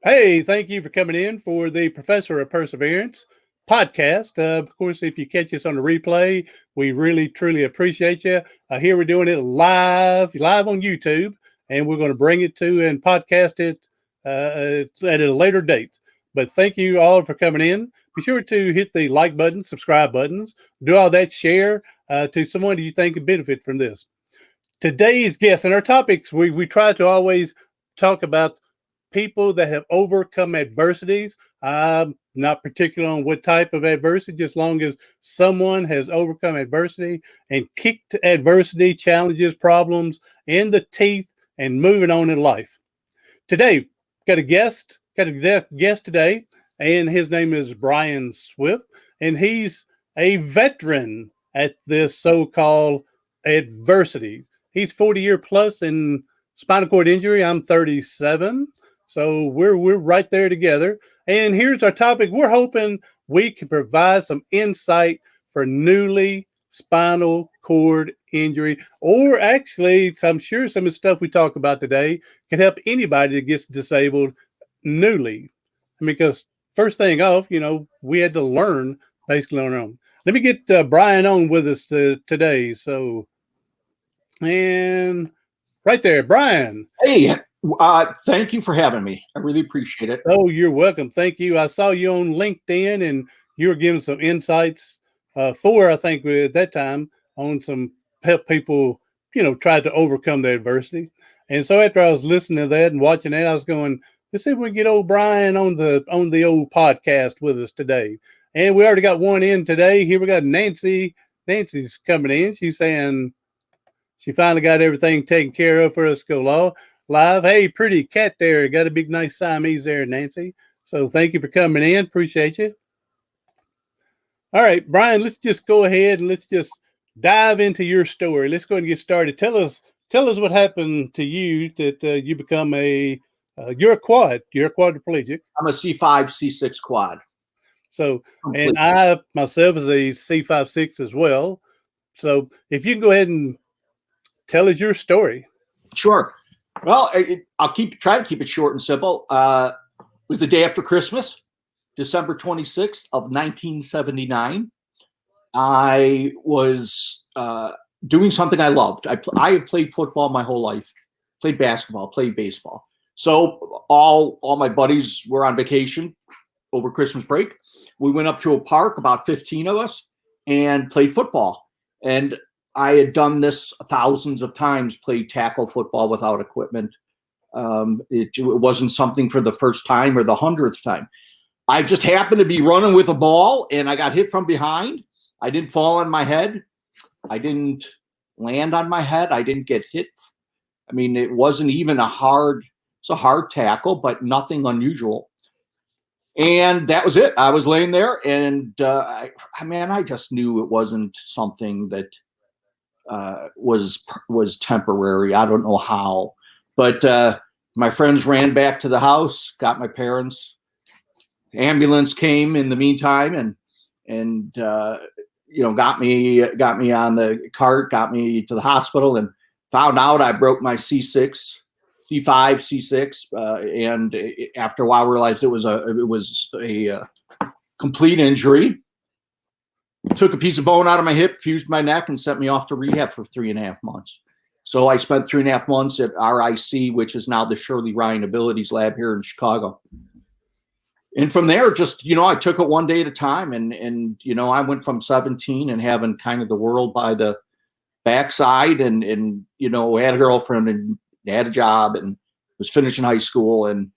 Hey, thank you for coming in for the Professor of Perseverance podcast. Of course, if you catch us on the replay, we really, truly appreciate you. Here we're doing it live on YouTube, and we're going to bring it to and podcast it at a later date. But thank you all for coming in. Be sure to hit the like button, subscribe buttons, do all that, share to someone you think could benefit from this. Today's guest and our topics, we try to always talk about people that have overcome adversities. Not particular on what type of adversity, as long as someone has overcome adversity and kicked adversity, challenges, problems in the teeth and moving on in life. Today, got a guest today, and his name is Brian Swift, and he's a veteran at this so-called adversity. He's 40-year plus in spinal cord injury. I'm 37. So we're right there together. And here's our topic. We're hoping we can provide some insight for newly spinal cord injury, or actually, I'm sure some of the stuff we talk about today can help anybody that gets disabled newly. I mean, because first thing off, we had to learn basically on our own. Let me get Brian on with us today. So, and right there, Brian. Hey, thank you for having me. I really appreciate it. Oh, you're welcome. Thank you. I saw you on LinkedIn and you were giving some insights I think at that time on some help people, try to overcome their adversity. And so after I was listening to that and watching that, I was going, let's see if we can get old Brian on the old podcast with us today. And we already got one in today. Here we got Nancy. Nancy's coming in. She's saying she finally got everything taken care of for us to go live. Hey, pretty cat there. Got a big, nice Siamese there, Nancy. So thank you for coming in. Appreciate you. All right, Brian, let's just go ahead and let's just dive into your story. Let's go ahead and get started. Tell us what happened to you that you become you're a quadriplegic. I'm a C5, C6 quad. So, and I myself is a C5-6 as well. So if you can go ahead and tell us your story. Sure. Well, I'll try to keep it short and simple. It was the day after Christmas, December 26th of 1979. I was doing something I loved. I have played football my whole life, played basketball, played baseball. So all my buddies were on vacation over Christmas break. We went up to a park, about 15 of us, and played football. And I had done this thousands of times, played tackle football without equipment. It wasn't something for the first time or the 100th time. I just happened to be running with a ball and I got hit from behind. I didn't fall on my head. I didn't land on my head. I didn't get hit. I mean, it wasn't even it's a hard tackle, but nothing unusual. And that was it. I was laying there and I just knew it wasn't something that was temporary. I don't know how, but my friends ran back to the house, got my parents. Ambulance came in the meantime, and got me on the cart, got me to the hospital, and found out I broke my C5, C6, and after a while realized it was a complete injury. Took a piece of bone out of my hip, fused my neck, and sent me off to rehab for 3.5 months. So I spent 3.5 months at RIC, which is now the Shirley Ryan Abilities Lab here in Chicago. And from there, just, I took it one day at a time. And I went from 17 and having kind of the world by the backside and had a girlfriend and had a job and was finishing high school and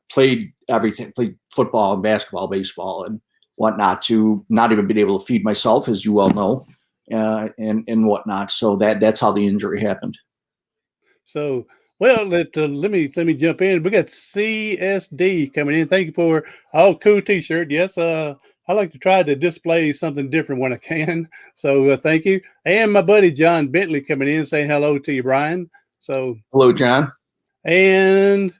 played everything, played football and basketball, baseball, and whatnot, to not even being able to feed myself, as you well know, and whatnot. So that's how the injury happened. So, well, let me jump in. We got CSD coming in. Thank you for cool T-shirt. Yes, I like to try to display something different when I can. So thank you. And my buddy John Bentley coming in saying hello to you, Brian. So hello, John. And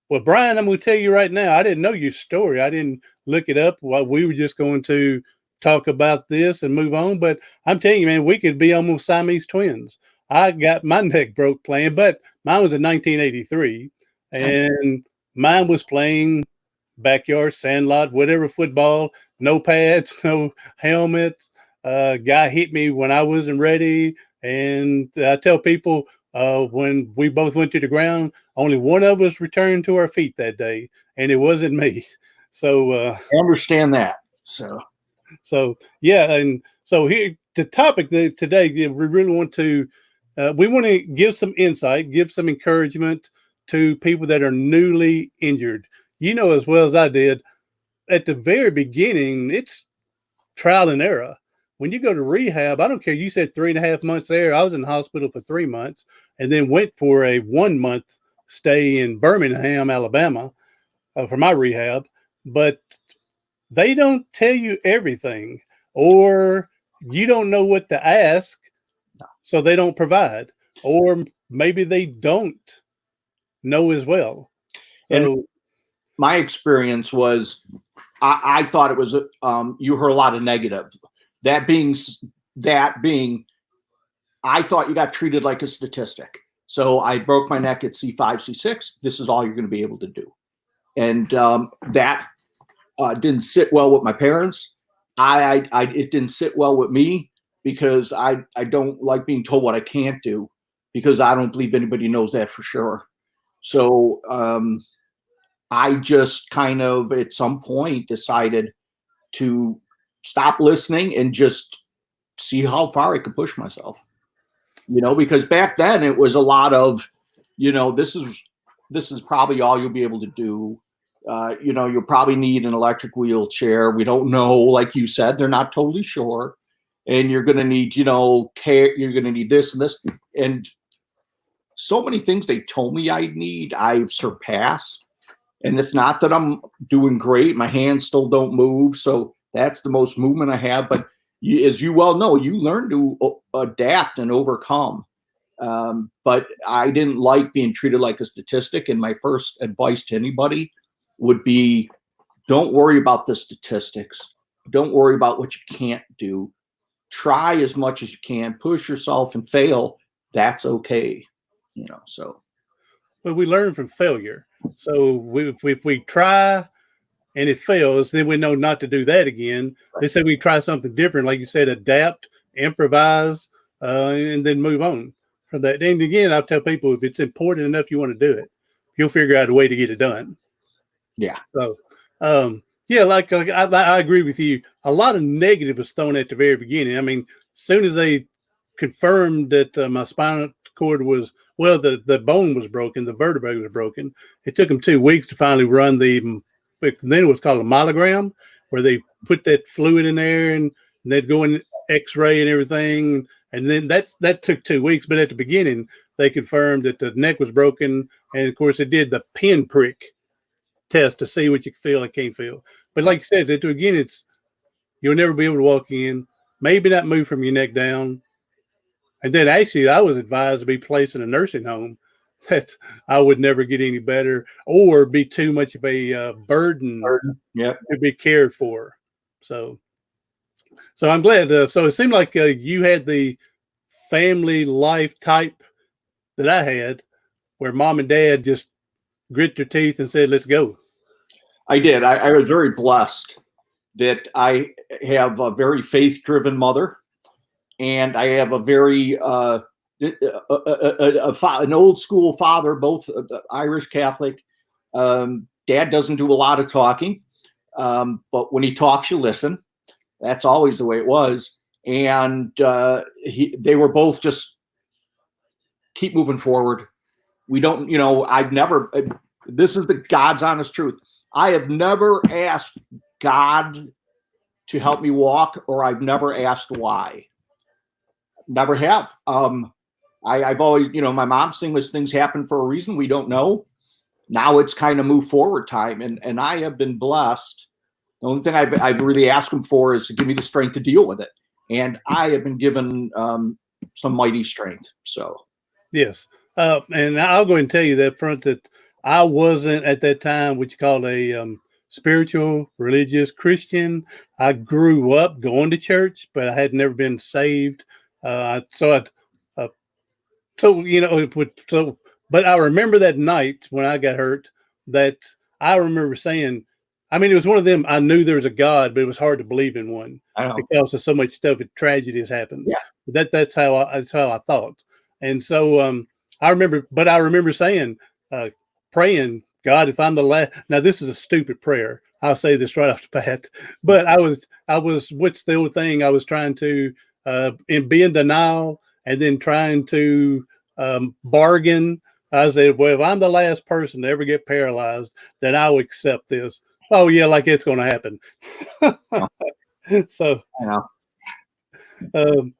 well, Brian, I'm going to tell you right now, I didn't know your story. I didn't look it up. Well, we were just going to talk about this and move on. But I'm telling you, man, we could be almost Siamese twins. I got my neck broke playing, but mine was in 1983. And Mine was playing backyard, sandlot, whatever football, no pads, no helmets. Guy hit me when I wasn't ready. And I tell people when we both went to the ground, only one of us returned to our feet that day, and it wasn't me. So I understand that. So yeah, and so here the topic that today we really want to we want to give some insight, give some encouragement to people that are newly injured. You know as well as I did at the very beginning, it's trial and error. When you go to rehab, I don't care. You said 3.5 months there. I was in the hospital for 3 months and then went for a 1 month stay in Birmingham, Alabama for my rehab. But they don't tell you everything, or you don't know what to ask, so they don't provide, or maybe they don't know as well. So, and my experience was, I thought it was you heard a lot of negative. That being, I thought you got treated like a statistic. So I broke my neck at C5, C6. This is all you're going to be able to do, and that didn't sit well with my parents. It didn't sit well with me because I don't like being told what I can't do, because I don't believe anybody knows that for sure. So I just kind of at some point decided to stop listening and just see how far I could push myself. Because back then it was a lot of, this is probably all you'll be able to do. You'll probably need an electric wheelchair. We don't know, like you said, they're not totally sure. And you're going to need, care. You're going to need this and this. And so many things they told me I'd need, I've surpassed. And it's not that I'm doing great. My hands still don't move. So that's the most movement I have. But as you well know, you learn to adapt and overcome. But I didn't like being treated like a statistic. And my first advice to anybody would be, don't worry about the statistics. Don't worry about what you can't do. Try as much as you can. Push yourself and fail. That's okay. So. But we learn from failure. So if we try and it fails, then we know not to do that again. Right. They say we try something different, like you said, adapt, improvise, and then move on from that. And again, I'll tell people, if it's important enough you want to do it, you'll figure out a way to get it done. Yeah. So, yeah, like I agree with you. A lot of negative was thrown at the very beginning. I mean, as soon as they confirmed that my spinal cord was, well, the bone was broken, the vertebrae was broken, it took them 2 weeks to finally run then it was called a myelogram, where they put that fluid in there and they'd go in x-ray and everything. And then that took 2 weeks. But at the beginning, they confirmed that the neck was broken. And of course, it did the pinprick test to see what you feel and can't feel. But like you said, again, you'll never be able to walk in, maybe not move from your neck down. And then actually I was advised to be placed in a nursing home, that I would never get any better or be too much of a burden Yep. to be cared for. So I'm glad. So it seemed like you had the family life type that I had, where mom and dad just grit their teeth and said, let's go. I did. I was very blessed that I have a very faith-driven mother, and I have a very an old school father, both Irish Catholic. Dad doesn't do a lot of talking, but when he talks, you listen. That's always the way it was. And they were both just keep moving forward. We don't, I've never, this is the God's honest truth. I have never asked God to help me walk, or I've never asked why. Never have. I've always, my mom saying this, things happen for a reason. We don't know. Now it's kind of move forward time. And I have been blessed. The only thing I've really asked him for is to give me the strength to deal with it. And I have been given some mighty strength. So. Yes. And I'll go ahead and tell you that front that I wasn't at that time what you call a spiritual, religious Christian. I grew up going to church, but I had never been saved. But I remember that night when I got hurt, that I remember saying, I mean, it was one of them. I knew there was a God, but it was hard to believe in one I know. because of so much stuff and tragedies happens. Yeah. That's how I thought. And so I remember saying, praying, God, if I'm the last. Now this is a stupid prayer. I'll say this right off the bat. But I was. What's the old thing? I was trying to be in denial and then trying to bargain. I said, well, if I'm the last person to ever get paralyzed, then I'll accept this. Oh yeah, like it's going to happen. So, I know.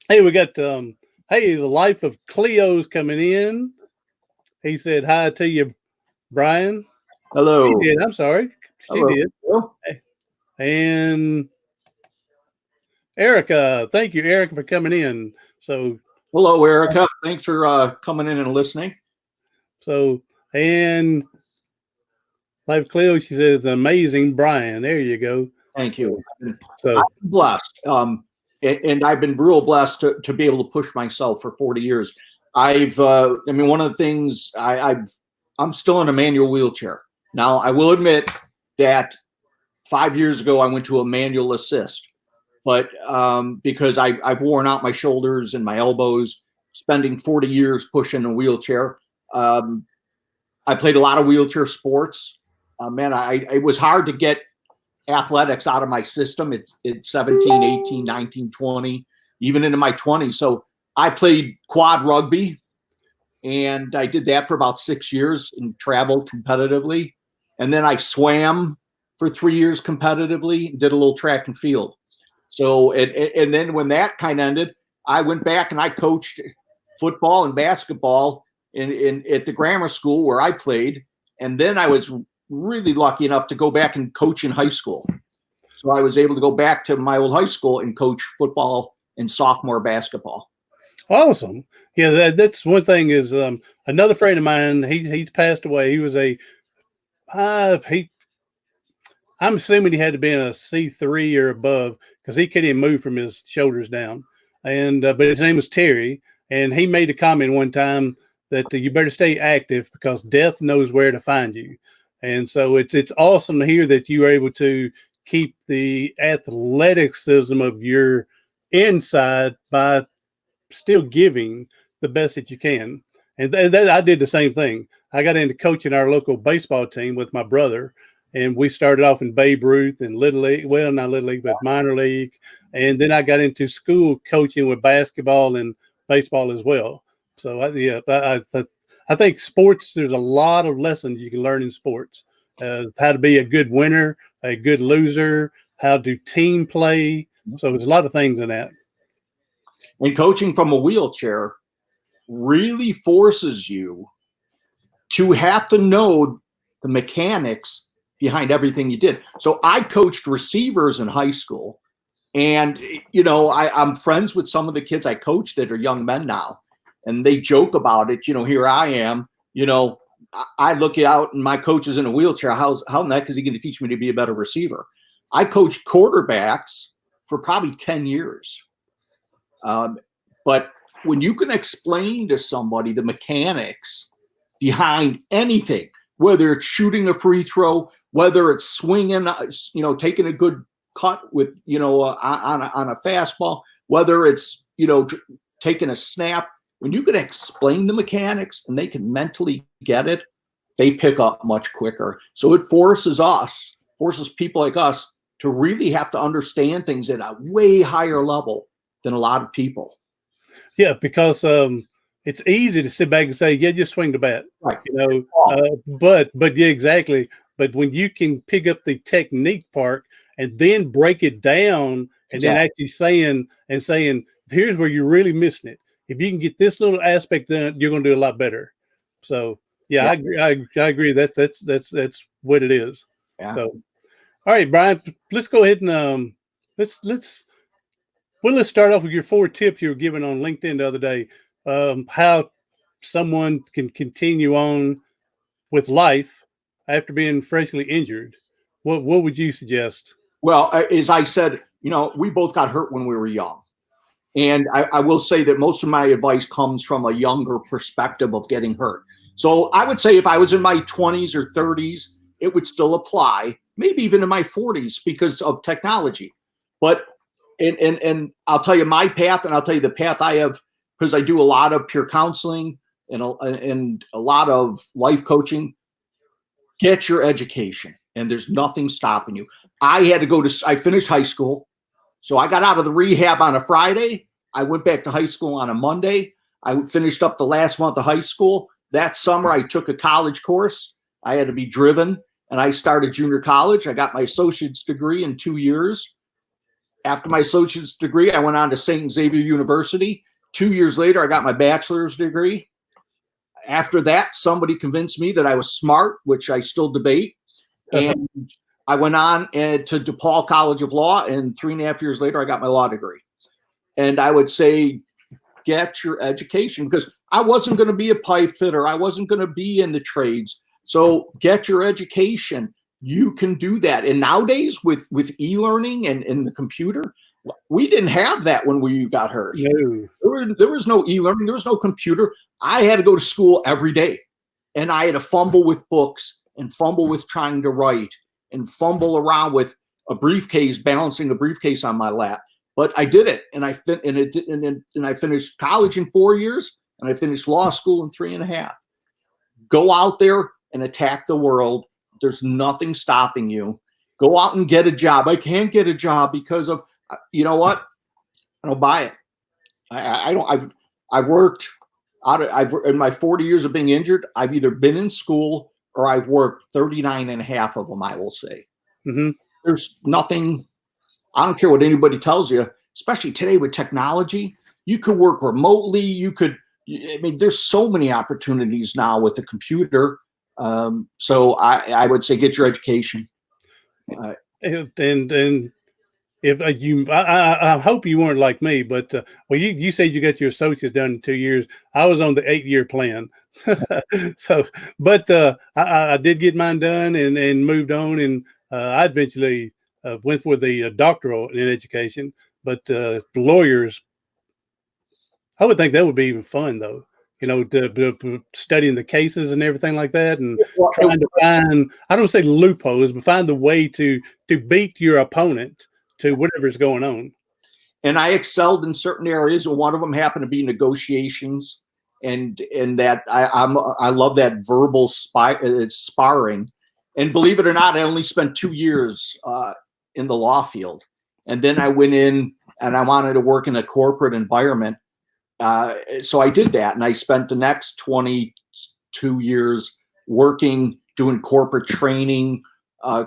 Hey, we got hey, the life of Cleo's coming in. He said hi to you, Brian. Hello. She did. I'm sorry. She Hello. did. And Erica, thank you, Erica, for coming in. So, hello, Erica. Thanks for coming in and listening. So, and Life Cleo, she says, amazing, Brian. There you go. Thank you. So I'm blessed. And I've been real blessed to be able to push myself for 40 years. I mean, one of the things I'm still in a manual wheelchair. Now, I will admit that 5 years ago, I went to a manual assist, but because I've worn out my shoulders and my elbows, spending 40 years pushing a wheelchair. I played a lot of wheelchair sports. Man, it was hard to get athletics out of my system. It's 17, 18, 19, 20, even into my 20s. So I played quad rugby, and I did that for about 6 years and traveled competitively. And then I swam for 3 years competitively and did a little track and field. So, and then when that kind of ended, I went back and I coached football and basketball at the grammar school where I played. And then I was really lucky enough to go back and coach in high school. So I was able to go back to my old high school and coach football and sophomore basketball. Awesome. Yeah, that's one thing is another friend of mine, he's passed away. He was I'm assuming he had to be in a C3 or above because he couldn't even move from his shoulders down. And but his name was Terry, and he made a comment one time that you better stay active because death knows where to find you. And so it's awesome to hear that you are able to keep the athleticism of your inside by still giving the best that you can. And that I did the same thing. I got into coaching our local baseball team with my brother, and we started off in Babe Ruth and Little League. Well, not Little League, but minor league. And then I got into school coaching with basketball and baseball as well. So I think sports, there's a lot of lessons you can learn in sports. How to be a good winner, a good loser, how to team play. So there's a lot of things in that. And coaching from a wheelchair really forces you to have to know the mechanics behind everything you did. So I coached receivers in high school. And, I'm friends with some of the kids I coached that are young men now. And they joke about it. Here I am, I look out and my coach is in a wheelchair. How in the heck is he going to teach me to be a better receiver? I coached quarterbacks for probably 10 years. But when you can explain to somebody the mechanics behind anything, whether it's shooting a free throw, whether it's swinging, taking a good cut with, on a fastball, whether it's, taking a snap, when you can explain the mechanics and they can mentally get it, they pick up much quicker. So it forces people like us to really have to understand things at a way higher level than a lot of people. Yeah, because it's easy to sit back and say, yeah, just swing the bat, right. But yeah, exactly. But when you can pick up the technique part and then break it down and then actually saying, here's where you're really missing it. If you can get this little aspect done, you're going to do a lot better. So yeah. I agree. That's what it is. Yeah. So, all right, Brian, let's go ahead and let's start off with your 4 tips you were given on LinkedIn the other day. How someone can continue on with life after being freshly injured. What would you suggest? Well, as I said, we both got hurt when we were young. And I will say that most of my advice comes from a younger perspective of getting hurt. So I would say if I was in my 20s or 30s, it would still apply, maybe even in my 40s because of technology. But and I'll tell you my path, and I'll tell you the path I have, because I do a lot of peer counseling and a lot of life coaching. Get your education, and there's nothing stopping you. I finished high school, so I got out of the rehab on a Friday. I went back to high school on a Monday. I finished up the last month of high school. That summer, I took a college course. I had to be driven, and I started junior college. I got my associate's degree in 2 years. After my associate's degree, I went on to St. Xavier University. 2 years later, I got my bachelor's degree. After that, somebody convinced me that I was smart, which I still debate. And I went on to DePaul College of Law, and 3.5 years later, I got my law degree. And I would say, get your education, because I wasn't going to be a pipe fitter. I wasn't going to be in the trades. So get your education. You can do that. And nowadays with e-learning and the computer, we didn't have that when we got hurt. No. There was no e-learning. There was no computer. I had to go to school every day, and I had to fumble with books and fumble with trying to write and fumble around with a briefcase, balancing a briefcase on my lap. But I did it, and I finished college in 4 years, and I finished law school in 3.5. Go out there and attack the world. There's nothing stopping you. Go out and get a job. I can't get a job because of, you know what? I don't buy it. I don't. I've worked in my 40 years of being injured. I've either been in school or I've worked 39 and a half of them, I will say. Mm-hmm. There's nothing. I don't care what anybody tells you, especially today with technology. You could work remotely. There's so many opportunities now with the computer. So I would say get your education. And if I hope you weren't like me, but you said you got your associates done in 2 years. I was on the 8-year plan. So, but I did get mine done and moved on, and I eventually went for the doctoral in education. But lawyers, I would think that would be even fun, though. Studying the cases and everything like that, and trying to find, I don't say loopholes, but find the way to beat your opponent to whatever's going on. And I excelled in certain areas, and one of them happened to be negotiations, and that I love that verbal sparring. And believe it or not, I only spent 2 years in the law field, and then I went in and I wanted to work in a corporate environment. So I did that, and I spent the next 22 years working, doing corporate training. I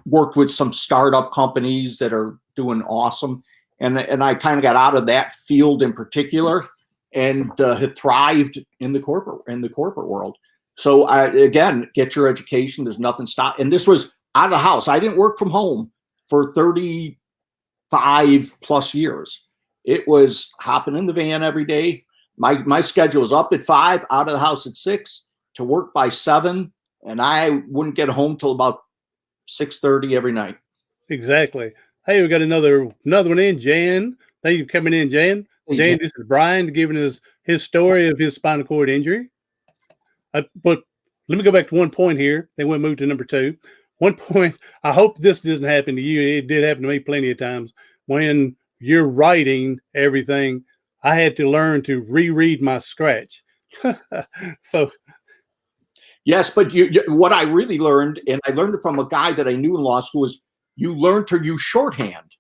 worked with some startup companies that are doing awesome, and I kind of got out of that field in particular, and had thrived in the corporate world. So again, get your education. There's nothing stop. And this was out of the house. I didn't work from home for 35 plus years. It was hopping in the van every day. My schedule was up at 5, out of the house at 6, to work by 7, and I wouldn't get home till about 6:30 every night. Exactly. Hey, we got another one in, Jan. Thank you for coming in, Jan. Hey, Jan, this is Brian giving us his story of his spinal cord injury. But let me go back to one point here. Then we'll move to number 2. One point, I hope this doesn't happen to you. It did happen to me plenty of times. When you're writing everything, I had to learn to reread my scratch. So, yes, but what I really learned, and I learned it from a guy that I knew in law school, is you learn to use shorthand.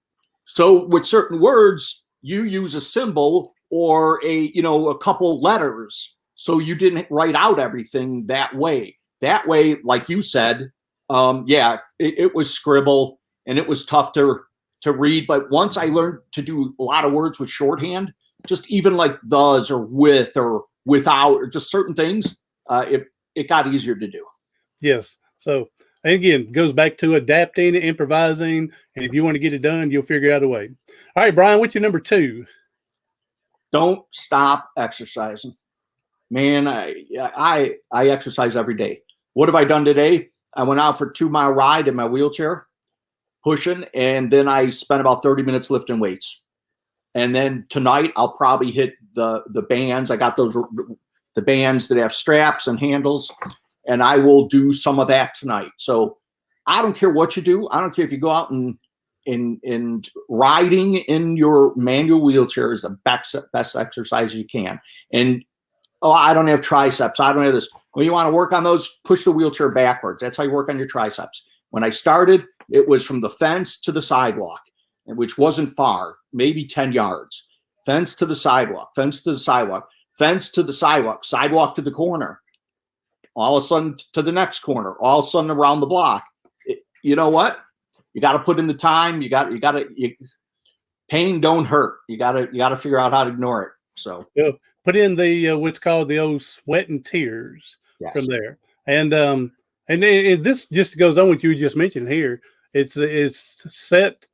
So with certain words, you use a symbol or a couple letters. So you didn't write out everything that way. That way, like you said, it was scribble, and it was tough to read. But once I learned to do a lot of words with shorthand, just even like thus or with or without, or just certain things, it got easier to do. Yes. So again, it goes back to adapting and improvising. And if you want to get it done, you'll figure out a way. All right, Brian, what's your number 2? Don't stop exercising. Man, I exercise every day. What have I done today? I went out for a 2-mile ride in my wheelchair, pushing, and then I spent about 30 minutes lifting weights. And then tonight I'll probably hit the bands. I got those the bands that have straps and handles, and I will do some of that tonight. So I don't care what you do. I don't care if you go out and riding in your manual wheelchair is the best exercise you can. And I don't have triceps. I don't have this. When you want to work on those, push the wheelchair backwards. That's how you work on your triceps. When I started, it was from the fence to the sidewalk, which wasn't far, maybe 10 yards. Fence to the sidewalk, fence to the sidewalk, fence to the sidewalk, sidewalk to the corner. All of a sudden to the next corner, all of a sudden around the block. You know what? You got to put in the time. Pain don't hurt. You got to figure out how to ignore it. So put in the what's called the old sweat and tears from there. And this just goes on what you just mentioned here. It's set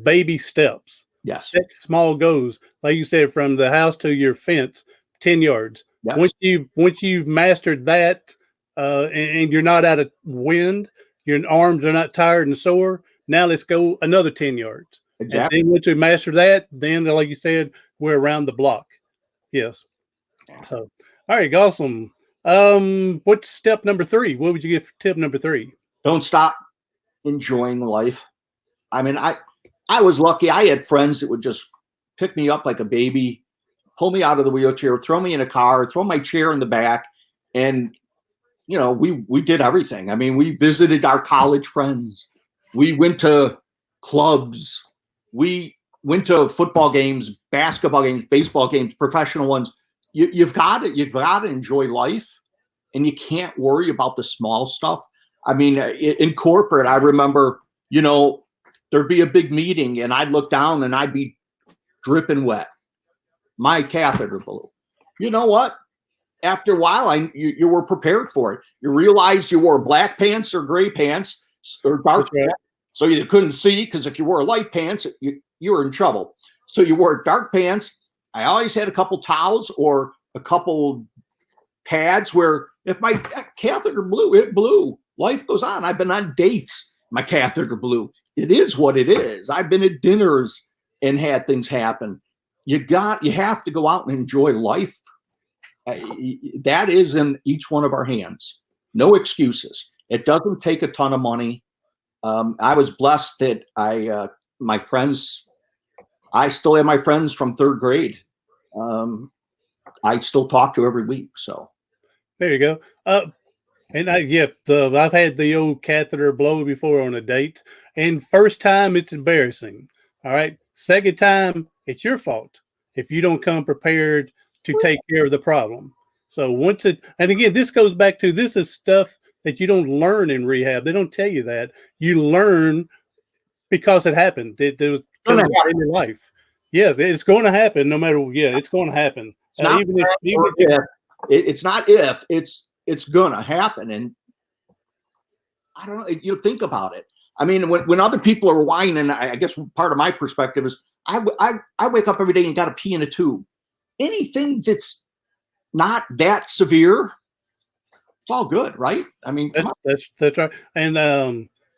baby steps. Yes. Set small goals. Like you said, from the house to your fence, 10 yards. Yes. Once you've mastered that, and you're not out of wind, your arms are not tired and sore. Now let's go another 10 yards. Exactly. And then once we master that, then like you said, we're around the block. Yes. So, all right, awesome. What's step number 3? What would you give for tip number 3? Don't stop enjoying life. I mean, I was lucky. I had friends that would just pick me up like a baby, pull me out of the wheelchair, throw me in a car, throw my chair in the back. And, you know, we did everything. I mean, we visited our college friends. We went to clubs. We went to football games, basketball games, baseball games, professional ones. You've got to enjoy life, and you can't worry about the small stuff. I mean, in corporate, I remember, you know, there'd be a big meeting and I'd look down and I'd be dripping wet. My catheter blew. You know what? After a while, you were prepared for it. You realized you wore black pants or gray pants or dark pants, so you couldn't see, because if you wore light pants, you were in trouble. So you wore dark pants. I always had a couple towels or a couple pads where if my catheter blew, it blew. Life goes on. I've been on dates. My catheter blew. It is what it is. I've been at dinners and had things happen. You have to go out and enjoy life. That is in each one of our hands. No excuses. It doesn't take a ton of money. I was blessed that my friends, I still have my friends from 3rd grade. I still talk to every week. So there you go. And I've had the old catheter blow before on a date. And first time, it's embarrassing. All right. Second time, it's your fault if you don't come prepared to take care of the problem. So and again, this goes back to, this is stuff that you don't learn in rehab. They don't tell you that. You learn because it happened. It was in your life. Yes, it's going to happen no matter. Yeah, it's going to happen. It's not if, it's gonna happen. And I don't know, you think about it. I mean, when other people are whining, I guess part of my perspective is I wake up every day and got to pee in a tube. Anything that's not that severe, it's all good, right? I mean, that's right. And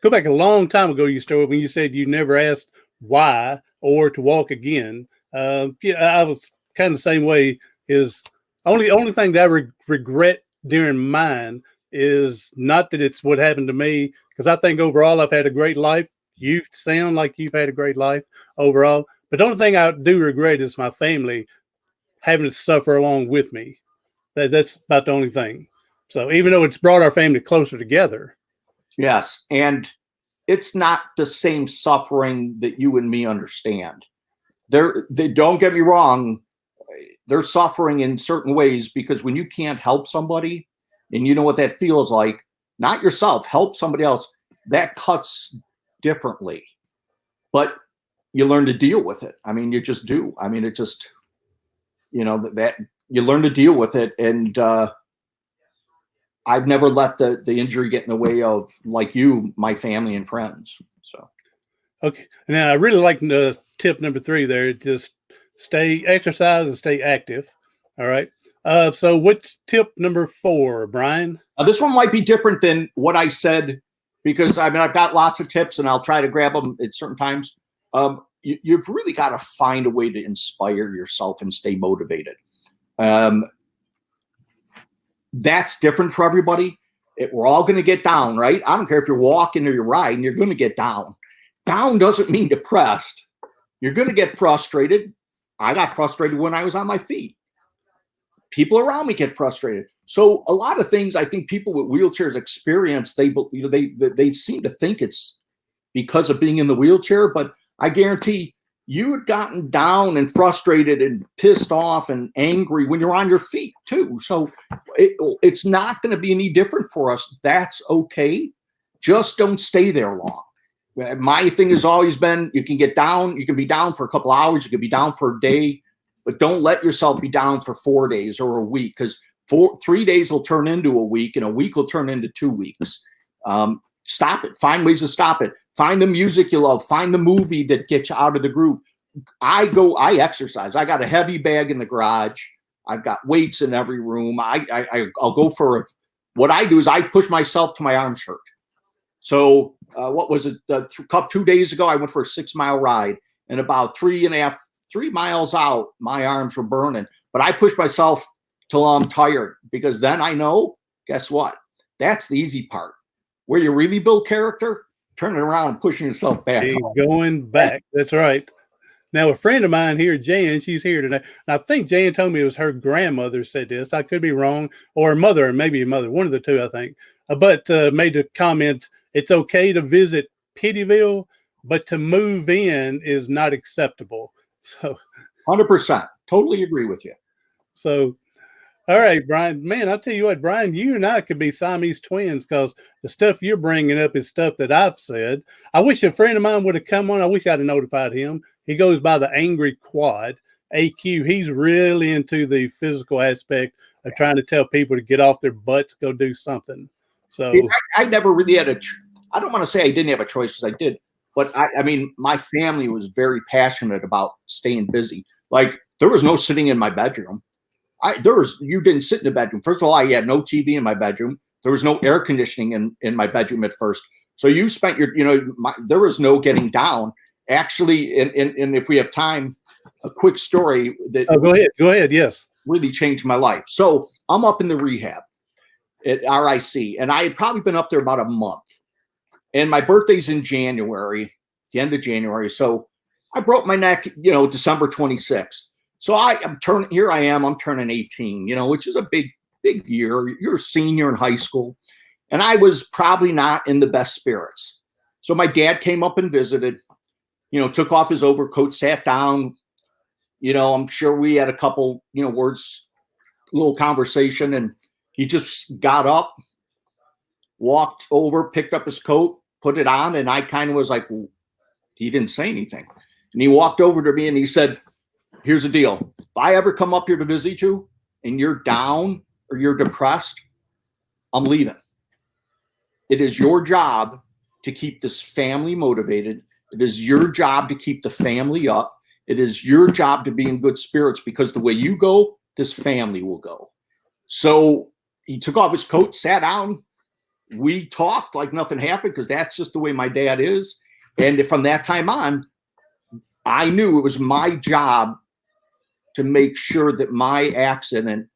go back a long time ago, when you said you never asked why or to walk again. I was kind of the same way. Is only thing that I regret during mine is not that it's what happened to me, because I think overall I've had a great life. You sound like you've had a great life overall. But the only thing I do regret is my family having to suffer along with me. That's about the only thing. So even though it's brought our family closer together. Yes. And it's not the same suffering that you and me understand. They don't get me wrong. They're suffering in certain ways, because when you can't help somebody and you know what that feels like, not yourself, help somebody else, that cuts differently. But you learn to deal with it. I mean, you just do. I mean, it just, you know, that you learn to deal with it. And I've never let the injury get in the way of, like you, my family and friends. So, okay. Now I really like the tip number 3 there. Just exercise and stay active. All right. So what's tip number 4, Brian? This one might be different than what I said, because I mean, I've got lots of tips and I'll try to grab them at certain times. You've really got to find a way to inspire yourself and stay motivated. that's different for everybody. We're all going to get down, right? I don't care if you're walking or you're riding, you're going to get down. Down doesn't mean depressed. You're going to get frustrated. I got frustrated when I was on my feet. People around me get frustrated. So a lot of things I think people with wheelchairs experience, they seem to think it's because of being in the wheelchair, but I guarantee you had gotten down and frustrated and pissed off and angry when you're on your feet too. So it's not going to be any different for us. That's okay. Just don't stay there long. My thing has always been, you can get down, you can be down for a couple hours, you can be down for a day, but don't let yourself be down for 4 days or a week, because 3 days will turn into a week and a week will turn into 2 weeks. Stop it. Find ways to stop it. Find the music you love. Find the movie that gets you out of the groove. I exercise. I got a heavy bag in the garage. I've got weights in every room. I'll go for what I do is I push myself to my arms hurt. So what was it? 2 days ago, I went for a 6-mile ride, and about 3 miles out, my arms were burning. But I pushed myself till I'm tired, because then I know, guess what? That's the easy part. Where you really build character, turning around and pushing yourself back. Going back. That's right. Now, a friend of mine here, Jan, she's here today. And I think Jan told me it was her grandmother said this. I could be wrong. Or her mother, or maybe a mother, one of the two, I think. But made a comment, it's okay to visit Pittyville, but to move in is not acceptable. So 100%. Totally agree with you. So, all right, Brian, man, I'll tell you what, Brian, you and I could be Siamese twins, because the stuff you're bringing up is stuff that I've said. I wish a friend of mine would have come on. I wish I'd have notified him. He goes by the Angry Quad, AQ. He's really into the physical aspect of trying to tell people to get off their butts, go do something. So I never really had I don't want to say I didn't have a choice, because I did. But I mean, my family was very passionate about staying busy. Like, there was no sitting in my bedroom. You didn't sit in the bedroom. First of all, I had no TV in my bedroom. There was no air conditioning in my bedroom at first. So you spent there was no getting down. Actually, and if we have time, a quick story that go ahead. Yes, really changed my life. So I'm up in the rehab at RIC, and I had probably been up there about a month. And my birthday's in January, the end of January. So I broke my neck, December 26th. So I'm turning 18, which is a big year. You're a senior in high school. And I was probably not in the best spirits. So my dad came up and visited, took off his overcoat, sat down. I'm sure we had a couple, words, little conversation. And he just got up, walked over, picked up his coat, put it on. And I kind of was like, well, he didn't say anything. And he walked over to me and he said, here's the deal. If I ever come up here to visit you and you're down or you're depressed, I'm leaving. It is your job to keep this family motivated. It is your job to keep the family up. It is your job to be in good spirits, because the way you go, this family will go. So he took off his coat, sat down. We talked like nothing happened, because that's just the way my dad is. And from that time on, I knew it was my job to make sure that my accident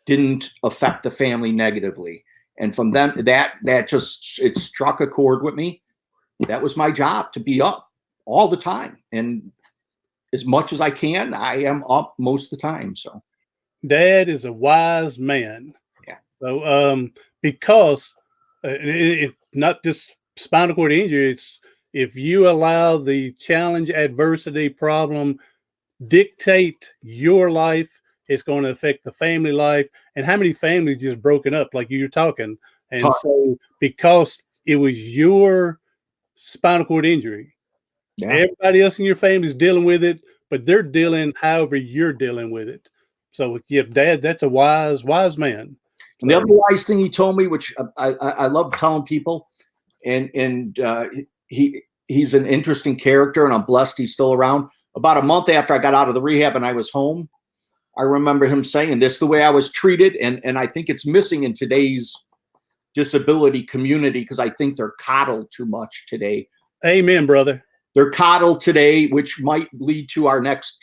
didn't affect the family negatively. And from then, it struck a chord with me. That was my job, to be up all the time. And as much as I can, I am up most of the time. So Dad is a wise man. Yeah. So because not just spinal cord injury, it's if you allow the challenge, adversity, problem dictate your life, it's going to affect the family life. And how many families just broken up, like you're talking? And so because it was your spinal cord injury, everybody else in your family is dealing with it, but they're dealing however you're dealing with it. So yeah, Dad, that's a wise man. And the other wise thing he told me, which I love telling people, and he's an interesting character, and I'm blessed he's still around. About a month after I got out of the rehab and I was home, I remember him saying, this is the way I was treated. And I think it's missing in today's disability community, because I think they're coddled too much today. Amen, brother. They're coddled today, which might lead to our next,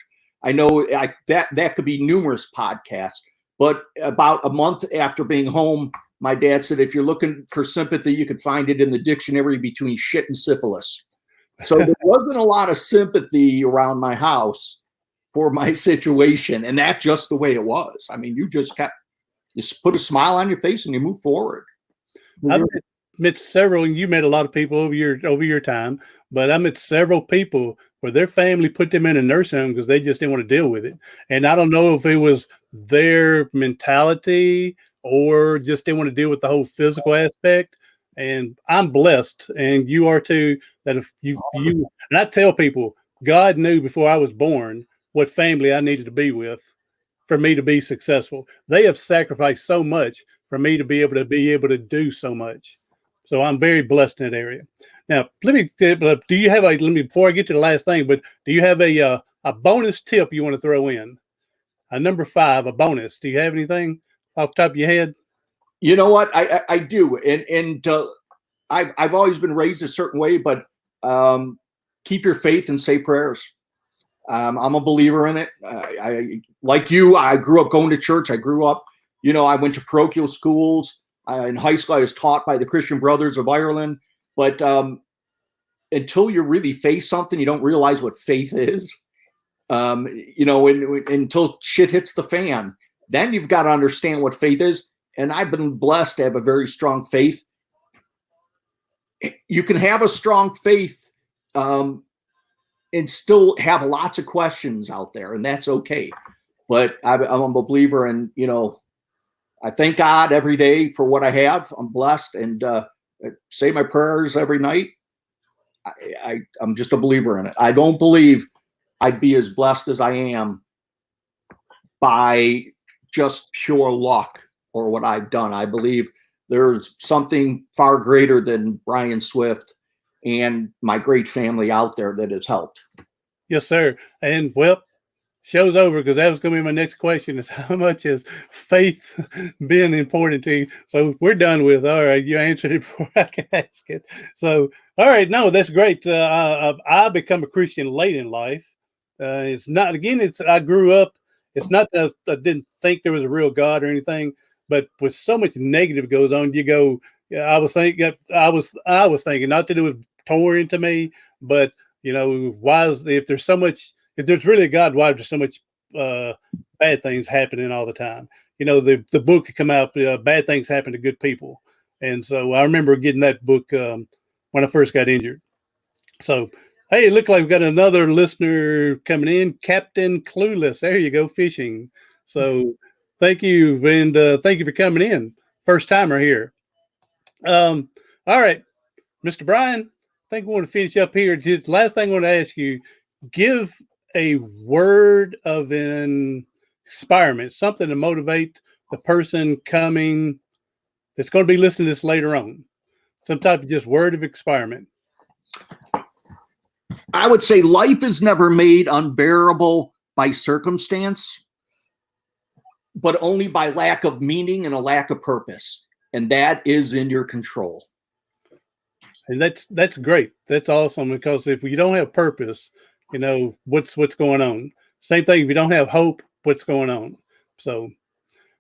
I know that could be numerous podcasts, But about a month after being home, my dad said, if you're looking for sympathy, you could find it in the dictionary between shit and syphilis. So there wasn't a lot of sympathy around my house for my situation. And that's just the way it was. I mean, you put a smile on your face and you move forward. I've met several, and you met a lot of people over your time, but I met several people where their family put them in a nursing home because they just didn't want to deal with it. And I don't know if it was their mentality or just didn't want to deal with the whole physical aspect. And I'm blessed, and you are too, that if you and I tell people, God knew before I was born what family I needed to be with for me to be successful. They have sacrificed so much for me to be able to do so much. So I'm very blessed in that area. Now, do you have before I get to the last thing, but do you have a bonus tip you want to throw in? A number 5, a bonus. Do you have anything off the top of your head? You know what? I do. And I've always been raised a certain way, but keep your faith and say prayers. I'm a believer in it. I like you, I grew up going to church. I grew up, I went to parochial schools. In high school, I was taught by the Christian Brothers of Ireland. But until you really face something, you don't realize what faith is. Until shit hits the fan, then you've got to understand what faith is. And I've been blessed to have a very strong faith. You can have a strong faith and still have lots of questions out there, and that's okay. But I'm a believer, and I thank God every day for what I have. I'm blessed, and say my prayers every night. I'm just a believer in it. I don't believe I'd be as blessed as I am by just pure luck or what I've done. I believe there's something far greater than Brian Swift and my great family out there that has helped. Yes, sir. And show's over, because that was going to be my next question, is how much has faith been important to you? So we're done with, all right, you answered it before I can ask it. So, all right, no, that's great. I become a Christian late in life. It's not, again, I grew up, it's not that I didn't think there was a real God or anything, but with so much negative goes on, I was thinking, not that it was torn to me, but if there's really a God, why is there so much bad things happening all the time? The book had come out, Bad Things Happen to Good People. And so I remember getting that book when I first got injured. So, hey, it looked like we've got another listener coming in, Captain Clueless. There you go, fishing. So thank you, and thank you for coming in. First timer here. All right, Mr. Brian, I think we want to finish up here. Just last thing I want to ask you, give a word of inspirement, something to motivate the person coming that's going to be listening to this later on. Some type of just word of inspirement. I would say life is never made unbearable by circumstance, but only by lack of meaning and a lack of purpose. And that is in your control. And that's great. That's awesome, because if you don't have purpose, what's going on. Same thing, if you don't have hope, what's going on. So,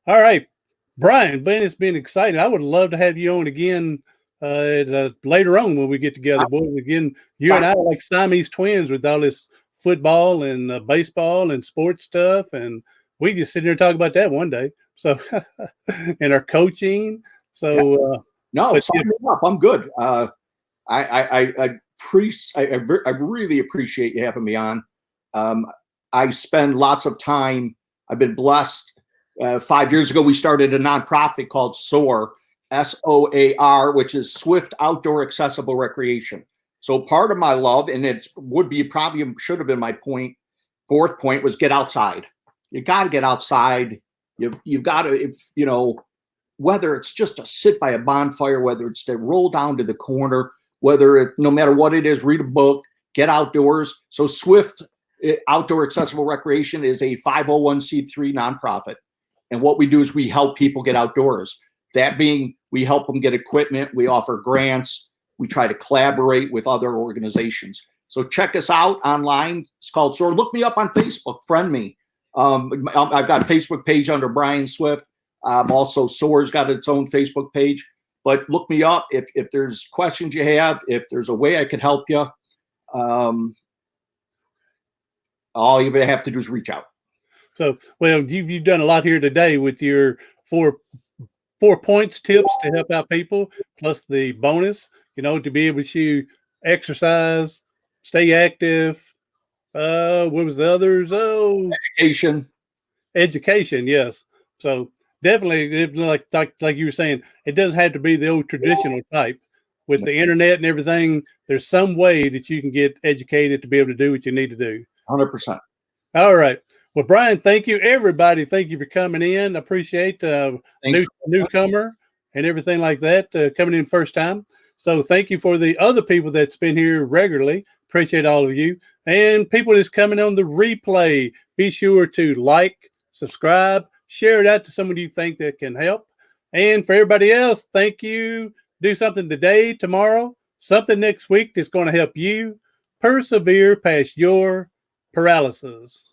all right, Brian, Ben, it's been exciting. I would love to have you on again later on when we get together. Boy, again, you and I are like Siamese twins with all this football and baseball and sports stuff, and we just sit here and talk about that one day. So, and our coaching. So, no, sign me up. I'm good. I really appreciate you having me on. I spend lots of time. I've been blessed. 5 years ago, we started a nonprofit called SOAR, SOAR, which is Swift Outdoor Accessible Recreation. So part of my love, and probably should have been my fourth point, was get outside. You got to get outside. You've got to, whether it's just to sit by a bonfire, whether it's to roll down to the corner, no matter what it is, read a book, get outdoors. So Swift Outdoor Accessible Recreation is a 501c3 nonprofit. And what we do is we help people get outdoors. That being, we help them get equipment. We offer grants. We try to collaborate with other organizations. So check us out online. It's called SOAR. Look me up on Facebook. Friend me. I've got a Facebook page under Brian Swift. Also, SOAR's got its own Facebook page. But look me up if there's questions you have, if there's a way I can help you. All you have to do is reach out. So, well, you've done a lot here today with your four points tips to help out people, plus the bonus, to be able to exercise, stay active. What was the others? Oh, education. Yes. So definitely, like you were saying, it doesn't have to be the old traditional type. With the internet and everything, there's some way that you can get educated to be able to do what you need to do. 100%. All right. Well, Brian, thank you. Everybody, thank you for coming in. I appreciate newcomer and everything like that coming in first time. So thank you for the other people that's been here regularly. Appreciate all of you. And people that's coming on the replay, be sure to like, subscribe, share it out to someone you think that can help. And for everybody else, thank you. Do something today, tomorrow, something next week that's going to help you persevere past your paralysis.